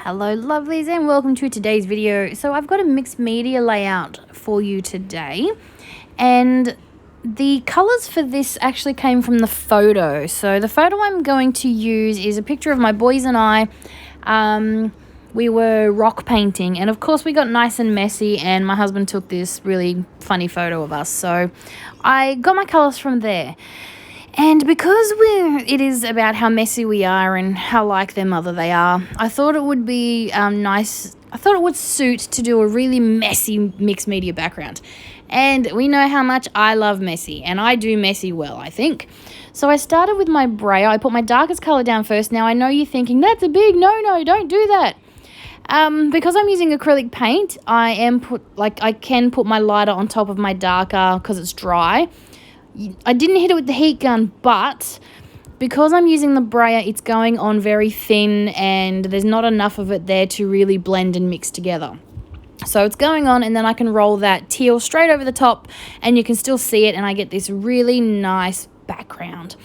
Hello lovelies and welcome to today's video. So I've got a mixed media layout for you today, and the colors for this actually came from the photo. So the photo I'm going to use is a picture of my boys and I. We were rock painting, and of course we got nice and messy, and my husband took this really funny photo of us, so I got my colors from there. And because it is about how messy we are and how like their mother they are, I thought it would be nice. I thought it would suit to do a really messy mixed media background. And we know how much I love messy, and I do messy well, I think. So I started with my Braille. I put my darkest color down first. Now I know you're thinking, that's a big no, don't do that. Because I'm using acrylic paint, I can put my lighter on top of my darker because it's dry. I didn't hit it with the heat gun, but because I'm using the brayer, it's going on very thin and there's not enough of it there to really blend and mix together. So it's going on, and then I can roll that teal straight over the top and you can still see it, and I get this really nice background.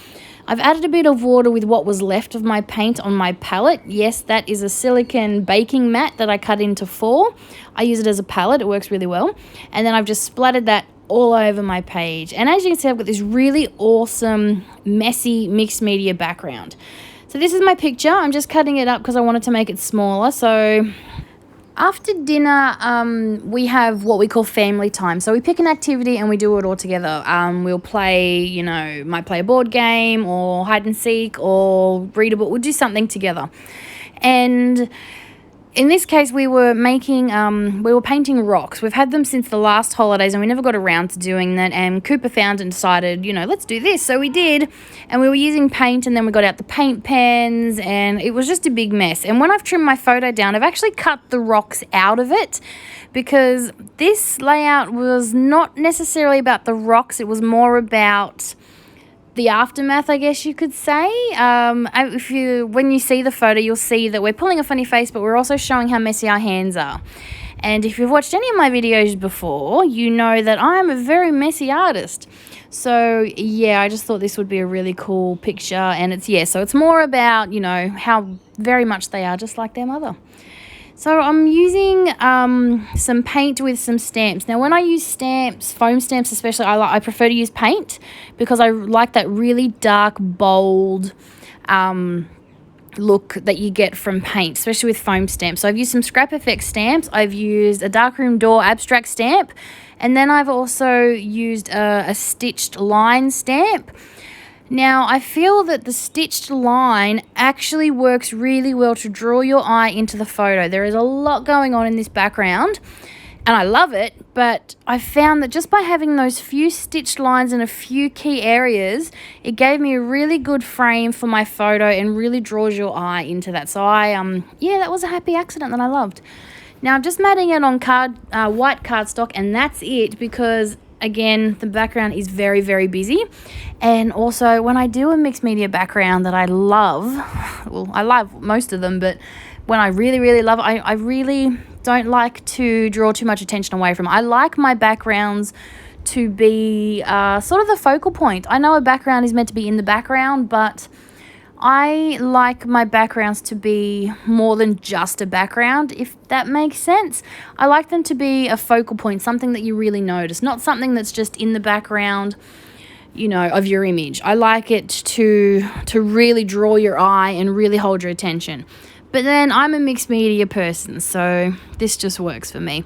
I've added a bit of water with what was left of my paint on my palette. Yes, that is a silicone baking mat that I cut into 4. I use it as a palette. It works really well. And then I've just splattered that all over my page. And as you can see, I've got this really awesome, messy, mixed media background. So this is my picture. I'm just cutting it up because I wanted to make it smaller. So after dinner, we have what we call family time. So we pick an activity and we do it all together. We'll play, might play a board game or hide and seek or read a book. We'll do something together. And in this case, we were painting rocks. We've had them since the last holidays and we never got around to doing that. And Cooper found and decided, let's do this. So we did. And we were using paint, and then we got out the paint pens, and it was just a big mess. And when I've trimmed my photo down, I've actually cut the rocks out of it because this layout was not necessarily about the rocks. It was more about the aftermath, I guess you could say. When you see the photo, you'll see that we're pulling a funny face, but we're also showing how messy our hands are. And if you've watched any of my videos before, you know that I'm a very messy artist. So yeah, I just thought this would be a really cool picture. And so it's more about, how very much they are just like their mother. So I'm using some paint with some stamps. Now, when I use stamps, foam stamps especially, I prefer to use paint because I like that really dark, bold look that you get from paint, especially with foam stamps. So I've used some Scrap FX stamps. I've used a darkroom door abstract stamp. And then I've also used a stitched line stamp. Now, I feel that the stitched line actually works really well to draw your eye into the photo. There is a lot going on in this background, and I love it, but I found that just by having those few stitched lines in a few key areas, it gave me a really good frame for my photo and really draws your eye into that. So that was a happy accident that I loved. Now, I'm just matting it on white cardstock, and that's it because again, the background is very, very busy. And also, when I do a mixed media background that I love, well, I love most of them, but when I really, really love it, I really don't like to draw too much attention away from it. I like my backgrounds to be sort of the focal point. I know a background is meant to be in the background, but I like my backgrounds to be more than just a background, if that makes sense. I like them to be a focal point, something that you really notice, not something that's just in the background, of your image. I like it to really draw your eye and really hold your attention. But then I'm a mixed media person, so this just works for me.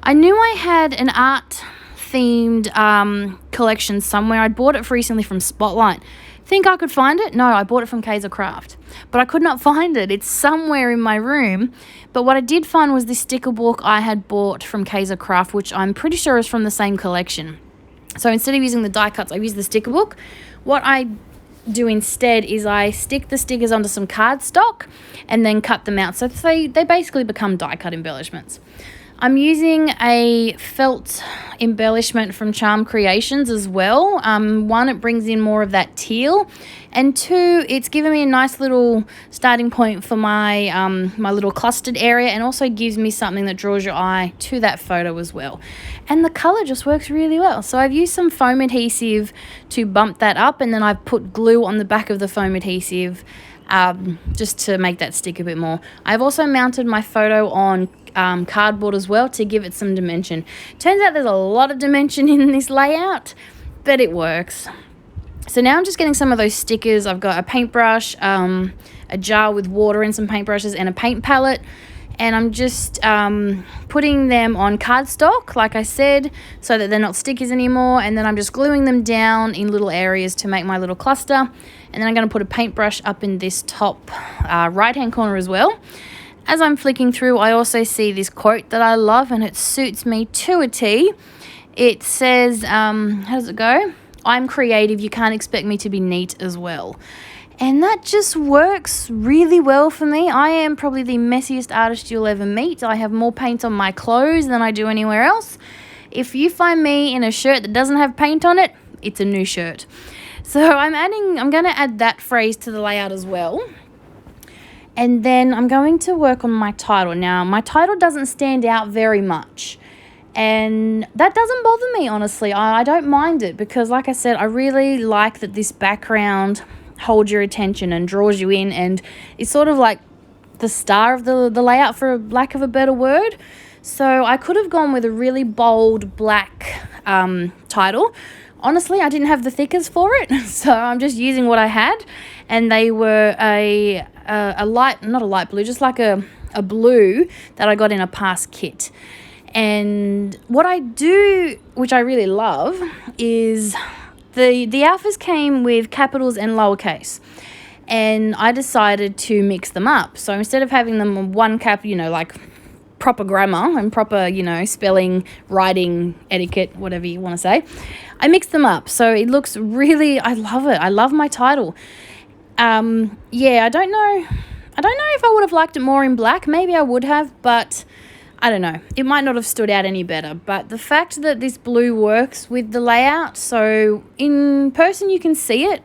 I knew I had an art-themed collection somewhere. I'd bought it recently from Spotlight. Think I could find it? No, I bought it from Kaiser Craft, but I could not find it. It's somewhere in my room. But what I did find was this sticker book I had bought from Kaiser Craft, which I'm pretty sure is from the same collection. So instead of using the die cuts, I've used the sticker book. What I do instead is I stick the stickers onto some cardstock and then cut them out. So they basically become die cut embellishments. I'm using a felt embellishment from Charm Creations as well. One, it brings in more of that teal, and 2, it's given me a nice little starting point for my my little clustered area, and also gives me something that draws your eye to that photo as well. And the color just works really well. So I've used some foam adhesive to bump that up, and then I've put glue on the back of the foam adhesive just to make that stick a bit more. I've also mounted my photo on cardboard as well to give it some dimension. Turns out there's a lot of dimension in this layout, but it works. So now I'm just getting some of those stickers. I've got a paintbrush, a jar with water and some paintbrushes, and a paint palette. And I'm just putting them on cardstock, like I said, so that they're not stickers anymore. And then I'm just gluing them down in little areas to make my little cluster. And then I'm going to put a paintbrush up in this top right-hand corner as well. As I'm flicking through, I also see this quote that I love, and it suits me to a T. It says, how does it go? I'm creative, you can't expect me to be neat as well. And that just works really well for me. I am probably the messiest artist you'll ever meet. I have more paint on my clothes than I do anywhere else. If you find me in a shirt that doesn't have paint on it, it's a new shirt. So I'm going to add that phrase to the layout as well. And then I'm going to work on my title. Now, my title doesn't stand out very much. And that doesn't bother me, honestly. I don't mind it because, like I said, I really like that this background holds your attention and draws you in, and it's sort of like the star of the layout, for lack of a better word. So I could have gone with a really bold black title. Honestly, I didn't have the thickers for it, so I'm just using what I had, and they were a light, not a light blue, just like a blue that I got in a past kit. And what I do, which I really love, is the alphas came with capitals and lowercase. And I decided to mix them up. So instead of having them on one cap, like proper grammar and proper, spelling, writing, etiquette, whatever you want to say, I mixed them up. So it looks really, I love it. I love my title. Yeah, I don't know if I would have liked it more in black. Maybe I would have, but I don't know. It might not have stood out any better, but the fact that this blue works with the layout, so in person you can see it,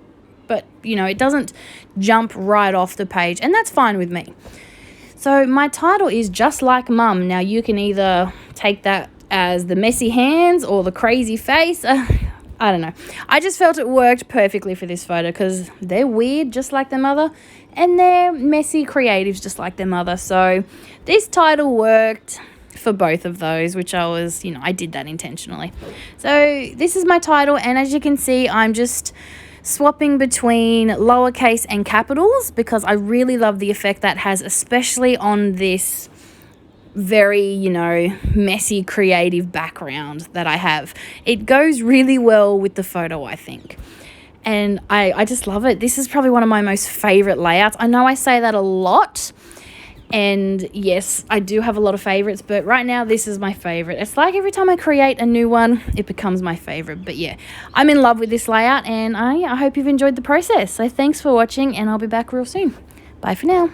but, it doesn't jump right off the page, and that's fine with me. So my title is Just Like Mum. Now, you can either take that as the messy hands or the crazy face. I don't know. I just felt it worked perfectly for this photo because they're weird just like their mother, and they're messy creatives just like their mother. So this title worked for both of those, which I did that intentionally. So this is my title, and as you can see, I'm just swapping between lowercase and capitals because I really love the effect that has, especially on this very, messy creative background that I have. It goes really well with the photo, I think. And I just love it. This is probably one of my most favorite layouts. I know I say that a lot, and yes, I do have a lot of favorites, but right now this is my favorite. It's like every time I create a new one, it becomes my favorite. But yeah, I'm in love with this layout, and I hope you've enjoyed the process. So thanks for watching, and I'll be back real soon. Bye for now.